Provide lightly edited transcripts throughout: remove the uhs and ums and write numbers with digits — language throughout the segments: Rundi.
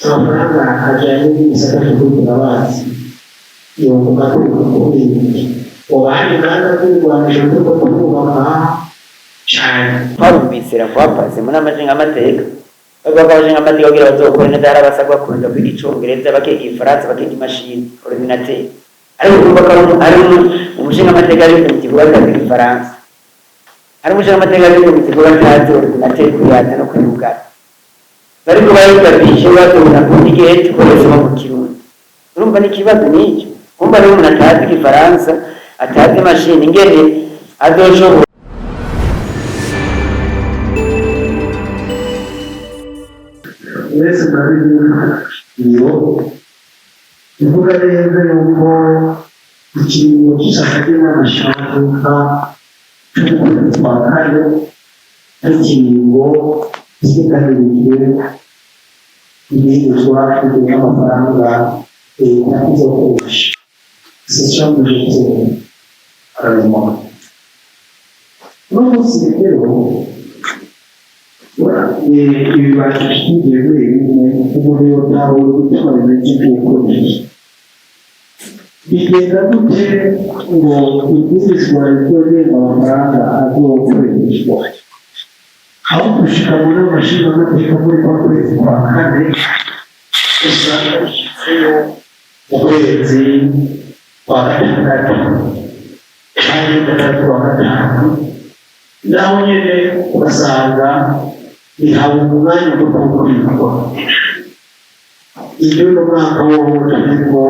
amafaranga ajyanye n'igisata cy'ubukungu abazi yovuga ko kuri ubandi kandi kwirwanisha kuko kubaka cyane twarumvise rapapase muri amashinga amateka abashinga amateka kugira bazokore neza harabasabwa kurinda kwiga icongereza bakiga igifaransa bakiga imashini ordinateur ariko kubaka ari umushinga amateka ari mu kigo akazi igifaransa ari umushinga amateka ari mu kigo akazi ordinateur kuyata no kwiruka bariko bayigarisha batubona igihe tukoresha mu kirundi urumva ni kibazo n'icyo kumva rero umuntu atazi igifaransa atazi imashini ingene azoshobora wese iyo ivuga neza yuko ikiringo cy'ishyaka n'amashyaka cy'ukwezi kwa kane n'ikiringo gisigarijwe ibihingwa kugira amafaranga leta izokoresha session budgetaire arimo n'umunsi rero ibibazo bishingiye kuri bimwe uburyo ntawe gutwara ibintu by'ubukoresha bigenda gute ngo ibwirizwa rikore amafaranga azokoreshwa aho gushika muri amashinga amateka muri kwa kwezi kwa kane usanga ishyizeyo ukwezi kwa gatandatu cyangwa gatandatu kwa gatanu naho nyine ugasanga bihawe umwanya wo kwigwa ibyo ni umwaka w'ubutumwa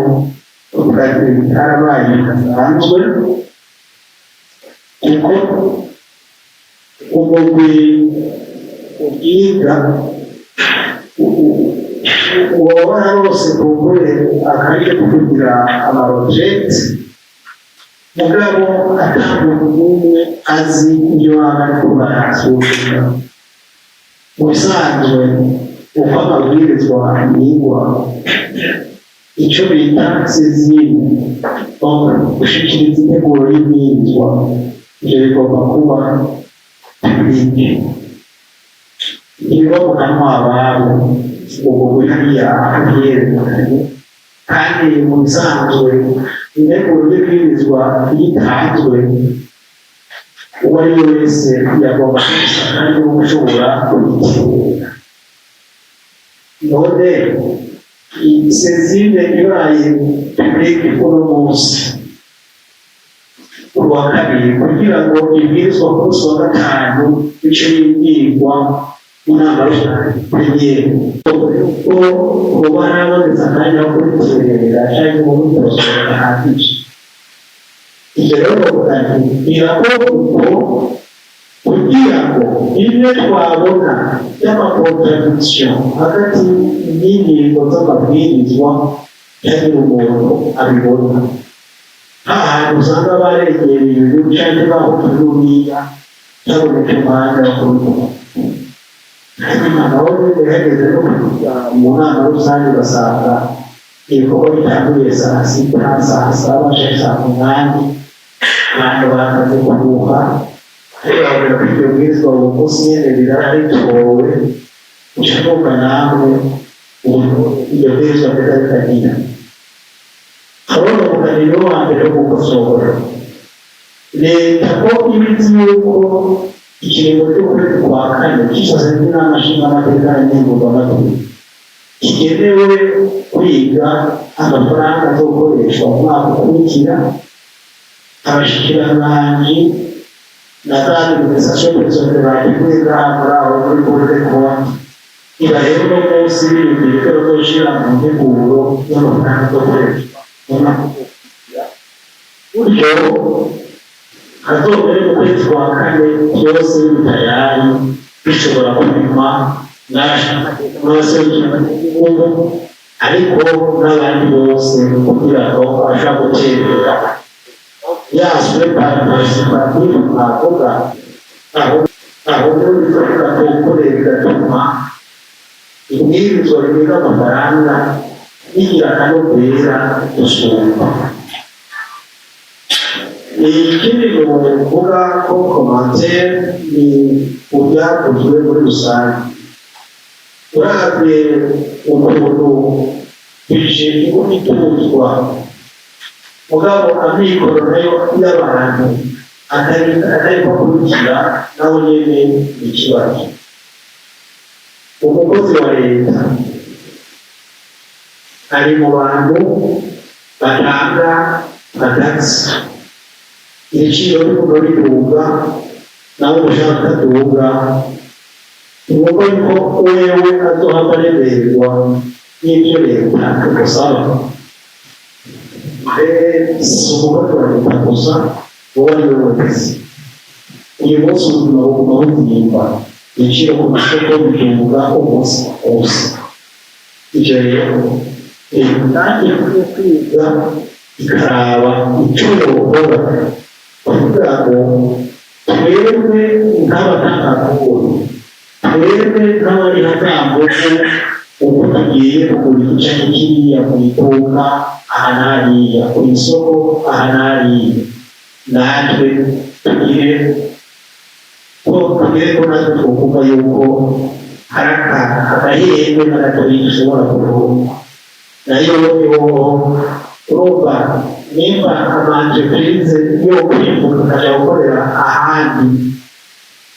ubwatsi bitarabaye bidasanzwe kuko umugwi ubwiga uba wararose kumbure akarere ko kugira amarojeti mugabo atambuka n'umwe azi iyo waba ariko barasuzuma mu bisanzwe uko amabwirizwa yigwa icyo bita sezini gushyikiriza integuro y'ibwirizwa ibyo bigomba kuba bibiri ibigo mu kanwa ababo ubwo buriya byerekanye kandi mu bisanzwe integuro y'ibwirizwa yitanzwe uwo ari we wese yagomba gusa kandi ushobora kuyitegura none sezine ibaye publique uno munsi uwa kabiri kugira ngo ibwirizwa ku munsi wa gatanu bice yigwa inama rusange premiere uba harabonetse akanya ko kuriterera cyangwa mu myitozo ihagije ibyo rero bavuga nti birakorwa kugira ngo bimwe twabona by'amakontradikisiyo hagati y'ingingo z'amabwirizwa cyangwa umuntu abibona ahantu usanga baregereye ibintu cyangwa bahutu n'uriya cyaboneka umuhanda wo kubikora hanyuma nawe bihageze no kujya mu nama rusange ugasanga ibikorwa bitanguye saa sita saa saba cyangwa saa munani abantu bamaze kuruha urabona ko ibyo bwirizwa uwo munsi nyine biraritowe ushaka namwe ibyo bwirizwa bitagira urabona umuganiro wa mbere wo gukosora leta ko ibizi yuko ikiringo cy'ukwezi kwa kane kisoze n'amashinga amateka n'ingurwamategeko kigenewe kwiga amafaranga azokoreshwa mu mwaka ukurikira abashikiranganji na za administration personnelle bateguye muri aho muri kode konti iba rero no munsi biyumvira ko bazoshira mu nteguro y'amafaranga azokoreshwa mu mwaka ukurikira buryo hazobere mu kwezi kwa kane byose bitayari bishobora kupima n'abaserukiragihugu ariko n'abandi bose kugira ngo babasha guterera yaswe participative twavuga aho bizovuga ko gukorera bigatuma ibwirizwa ribiga amafaranga bigira akanovera gusumba ikindi ni ukuvuga ko komantere ni mu byakozwe muri rusange uravye ukuntu bije iguma ituzwa mugabo amikoro nayo y'abantu atari gukurikira nawe nyene ikibazo. Umukozi wa leta ari mu bantu batanga agatsi, ibiciro biguma biduga nawe ushaka kuduga, nuko yuko wewe azohava aremererwa n'ibyo leta igusaba. Si umukozi wa leta gusa uwo ari we wese, uyu munsi ubuzima buguma buzimba, ibiciro ku masoko biduga umunsi ku munsi. Ivyo rero nanjye nkwiye kwiga ikaraba icyo yokora kugira ngo twebwe nk'abatangabuzi, twebwe nk'abari hatambuze uko tugiye kugura igice kiriya mu iduka aha n'hariya, ku isoko aha n'hariya, natwe tugire ko natwe twokumva yuko hari agahembe n'agatoyi dushobora kuronka. Nayo urumva nimba ama-entreprise yo kwifuza akaja gukorera ahandi,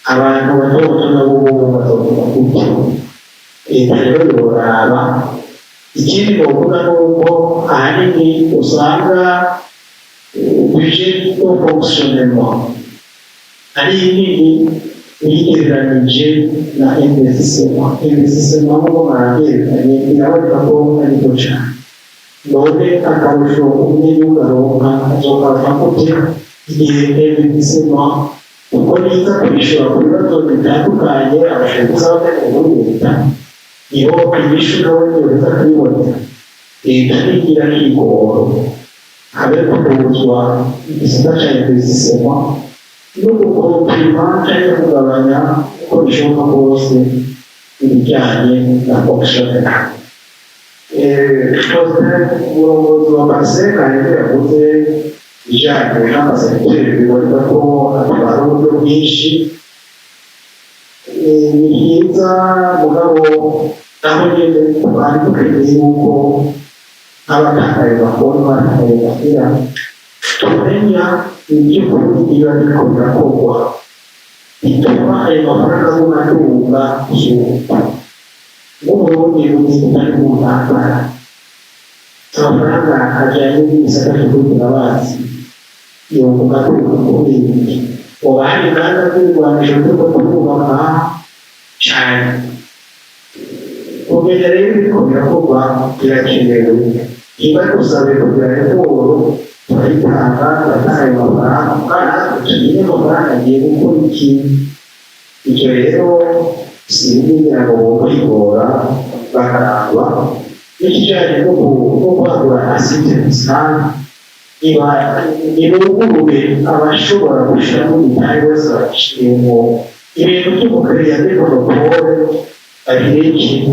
abantu bato nabo bazovuga gutyo. Leta rero yoraba. Ikindi novuga nuko ahanini usanga budget yo fonctionnement ari nini uyigereranije na investissement. Investissement nk'uko mwaravyerekanye biraboneka ko ari nto cane. None akarusho umunyagihugu aronka azokava gute igihe investissement kuko niza kwishura ku bibazo bitandukanye abashinzwe abagana muri leta, niho inyishu nawe yoza kuyibonera. Leta ntigira kigoro habe kuduzwa igisata ca investissement no gukompima canke kugabanya uko bishoboka kose ibijanye na fonctionnement. Umurongozi wa Maseka rero yavuze ibijanye n'amasekiteri, biboneka ko atwara uburyo bwinshi. Ni byiza mugabo naho nyene twari dukeneye yuko abatakaye bakora bagira tumenya iby'ukuri biba biriko birakorwa bituma ayo mafaranga aduga igihugu. N'uburundi butari mu ntambara, amafaranga ajanye n'igisata c'ukugira amazi yovuga ko kuri ibi ubahari kandi kwirwanisha turiko turubaka cane. Kumenya rero biriko birakorwa birakenewe. Niba dusabe kugira raporo turayitanga, turatanga ayo mafaranga kandi tumenye amafaranga agiye gukora iki. Ivyo rero sinigera ngo kwigora bakaraba n'ikijanye no kwagura asite rusange. Nibugurube abashobora gushiramo imitahe bose babishiremo ibintu vy'umukiriya n'monopole babireke.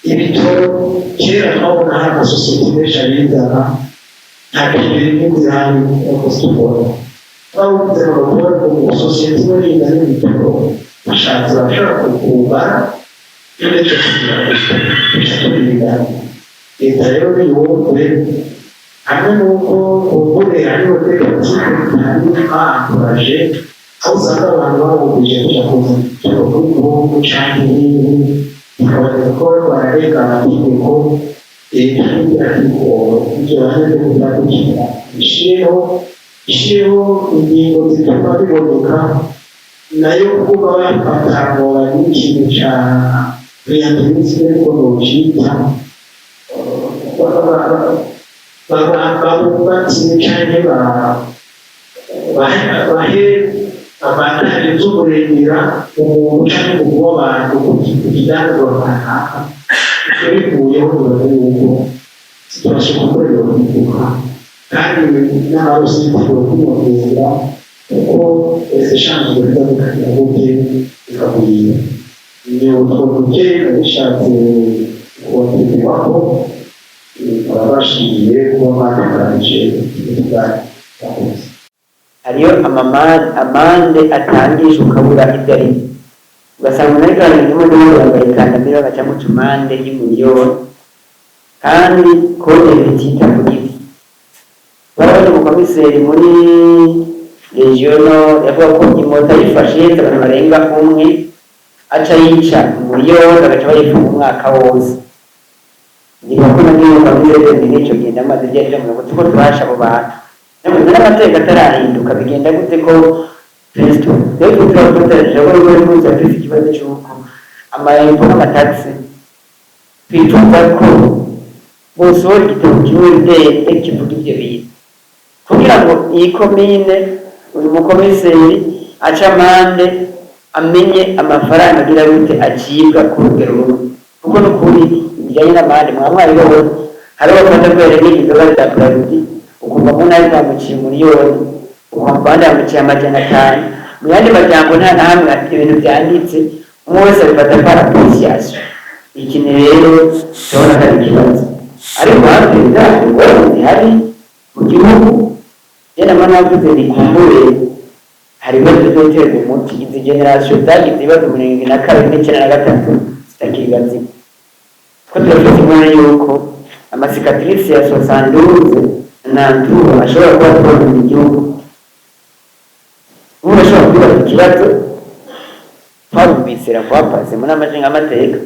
Ibitoro kera twabona hari amasosiyete menshi abizana, nta kintu biri zihari yakositubona babuze monopole ku sosiyete imwe n'iyindi n'ibitoro bashatse bashobora kukubara n'icyo kugira ngo tubirigane. Leta rero niyumve hamwe n'uko ubure hariho tekiniki hari bakoraje, aho usanga abantu babugije kuja kuzana igitoro kuri gihugu canke n'ibindi bikaboneka ko bariko bararenga amategeko. Leta ntigira kigoro ivyo banyaze kugira gukina ishireho ingingo zituma biboneka, nayo kuba bafata ngo bari ikintu ca rehabilitation ariko nocita babubatse canke bahe abatari z'uburengera umuntu canke kuguha abantu kukidandazwa runaka. Ivyo bivuyeho bibaza yuko turashaka gukorera urubyiruko kandi n'abarusitiro kwiyongera kuko eshanzwe ritandukanye gute bikagwira. Ni utwo duke bishatse kubategurwako barabashiriye kuba bateganije ibitugane bakoze. Hariyo amande atangisha ukabura ibyo ari ugasanga umuntu ariko aragenda imodoka yambaye ikandamira agaca mu tumande y'umuriyoni kandi kode bitita ku giti. Barabona umukomiseri muri regiono yavuga ko imoto yifashe abantu barenga umwe aca yica umuriyoni agaca bayifunga umwaka wose. Ngira ko nagiye kwameze n'icyo genda amaze byaje mu ngo turasha abo bantu. N'amateka atarahinduka bigenda gute ko Kristo rero turakoresha bari kuza afite ikibazo cy'uko amayempo n'amataxi twifuza ko bosohora igitabo kimwe ndende kivuga ibyo bintu kugira ngo iyi komine uyu mukomiseri aca amande amenye amafaranga agira gute acibwa ku rugero rumwe kuko n'ukuri bijyanye n'amande mwamwariho hari abafata kwere n'inzoga za Bralirwa ukumva ko nawe zamuciye miliyoni ukumva yamuciye amajana 5 mu yandi majambo nta na hamwe ibintu byanditse umwe wese abifata ko appreciation. Iki ni rero tubona ko ari ikibazo ariko hafi y'ingorane hari mu gihugu yena mana yavuze ni kumbure hari ibibazo by'iterwa umuti izi generation zagize ibibazo mu 2022 zitakigazi ko turafite imana yuko amasikatrice ya 72 nantu ashobora kuba atwara mu gihugu ubu ashobora kwibaza ikibazo twabumvisira kwa pase muri amashinga amateka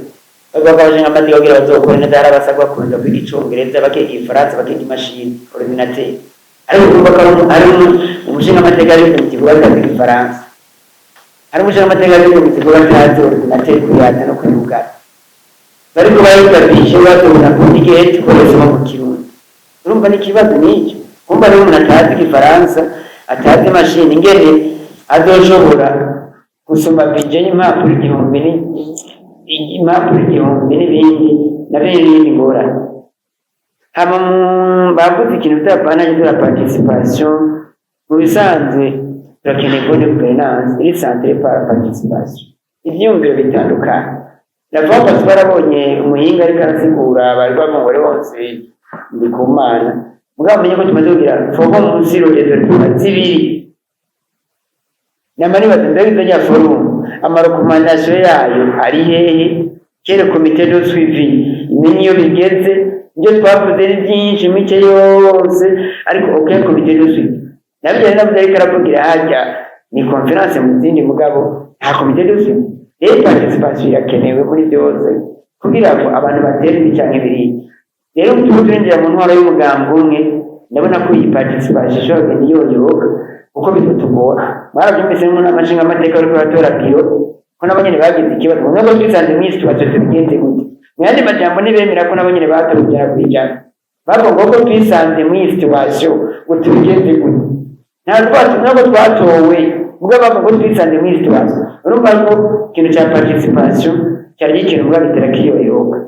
bagabashinga amateka kugira bazokore neza hari abasabwa kunda kwiga icongereza bakiga ifaransa bakiga imashini ordinateur ariko kumva ko ari umushinga amateka ari mu kigo akazi ifaransa ari umushinga amateka ari mu kigo akazi ordinateur kuyata no kwibuka bari ko bayigabishe batubona ku gihe tukoresha mu kirundi. Urumva n'ikibazo n'icyo kumva rero umuntu atazi igifaransa atazi imashini ingene azoshobora gusoma bije y'impapuro 1000 n'ibindi n'ibindi ngorane. Hama bavuze ikintu cy'abana y'ira participation mu bisanzwe turakeneye bonne gouvernance iri centre par participation ibyumviro bitandukanye. Navuga ko barabonye umuhinga ariko arasigura bari bamubore bose ndikumana mugabo menye ko tumaze kugira forum mu zero de zibiri namani batendeza ya forum amarekomandation yayo ari hehe kere comité de suivi imenye bigeze nje twavuze byinshi mike yose ariko okay comité de suivi nabyo navuze ariko aravugira hajya ni conference mu zindi mugabo nta comité de suivi rero participation yakenewe muri byose kugira ngo abantu batere cyangwa ibiri. Rero turinjira mu ntwaro y'umugambo umwe ndabona ko iyi participation ishobora niyoyoka uko bitutugora mwarabyumvise mu n'amashinga amateka ariko batora biro ko nabanyene bagize ikibazo ngo twisanze mu isi tubazo tubigenze gute mu yandi majambo nibemera ko nabanyene batorujya kwijana bavuga ngo twisanze mu isi tubazo ngo tubigenze gute ntabwo twatowe ubwo bavuga ngo twisanze mu isi tubazo urumva ko ikintu cya participation cyari ikintu mbwa bitera kiyoyoka.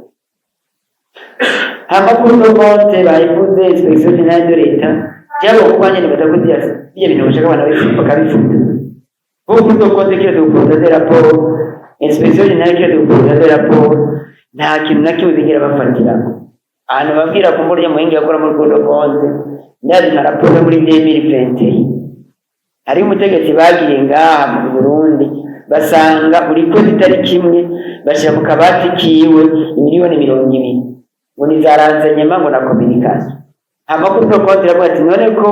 Amakuru y'ukonte bayivuze inspection générale de l'État cyangwa kubanye n'abatakuzi bya bintu bashaka abana b'ifuka kabifuta kuko y'ukonte cyo dukoza de rapport inspection générale cyo dukoza de rapport nta kintu nakimwe bigira bafatira ahantu babwira ko muri muhinga yakora muri y'ukonte ndazi na rapport muri 2020 hari umutegetsi bagiye ngaha mu Burundi basanga buri ko bitari kimwe bashaka mu kabati kiwe miliyoni 200 ngo nizaranzanyema ngo na communication amakuru yo kontra bwati none ko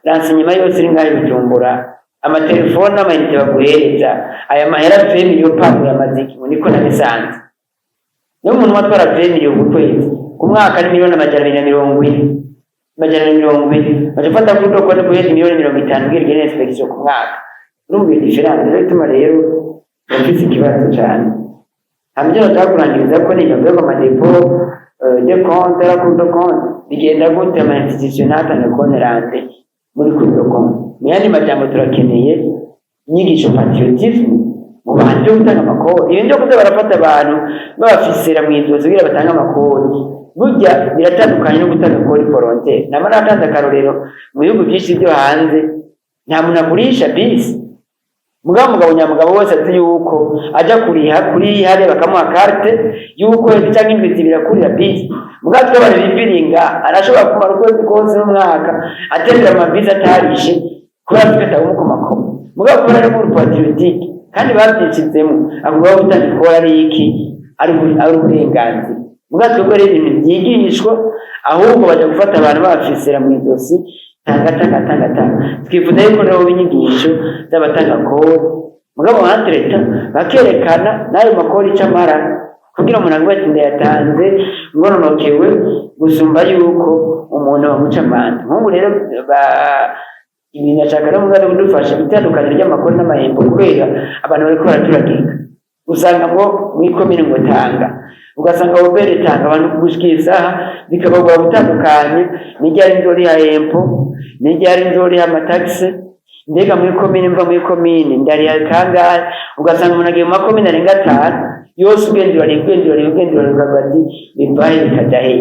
ransenyema yose iri ngaho Bujumbura amatelefone n'amayinite baguhereza aya mahera 2 miliyoni pamu ya maziki ngo niko nabisanze no umuntu watwara 2 miliyoni ku kwezi ku mwaka ni miliyoni 240 bajafata kuri to kontra guheza miliyoni 50 ngirigene inspection ku mwaka urumva difference rero tuma rero bafite ikibazo cyane hamwe tutakurangiriza ko ni byo amadepo de compte la compte bigenda gute ama institutionata na konerante muri kudo compte myandi majambo turakeneye inyigisho patriotisme mu bantu gutanga amakuru iyo ndio kuza barafata abantu babafisira mu inzozi kugira batanga amakuru burya biratandukanye no gutanga kuri volontaire namara atanze akarorero mu bihugu byinshi byo hanze nta muntu agurisha bisi mugabo nyamugabo wose ati yuko aja kuri hale bakamuha carte yuko cyangwa invizi birakurira bisi mugabo twabari bipiringa arashobora kumara ukwezi kose n'umwaka atendera amabisi atarishe kubera twita umukomako mugabo kubera muri patriotique kandi babyicizemo avuga ko utagikora ari iki ari uburenganzira muga twebwe rero ibintu byigishwa ahubwo bajya gufata abantu babafisira mu idosi tanga twifuza yuko rero inyigisho z'abatanga kode mugabo hanze leta bakerekana n'ayo makori icamara kugira umuntu avuga ati ndayatanze ngononokewe gusumba yuko umuntu bamuca amande nk'ubu rero ibintu ashaka no mugari kudufasha itandukanye ry'amakori n'amahembo kubera abantu bariko baraturagirika usanga ngo mwikomine ngo tanga ugasanga bobere tanga abantu gushikira isaha bikabagwa gutandukanye n'iryari nzori ya hempo n'iryari nzori ya mataxi ndega mwikomine mva mwikomine ndari ya kangahe ugasanga umuntu agiye mu makomine arenga 5 yose ugendera ukagati bivahe bikajahe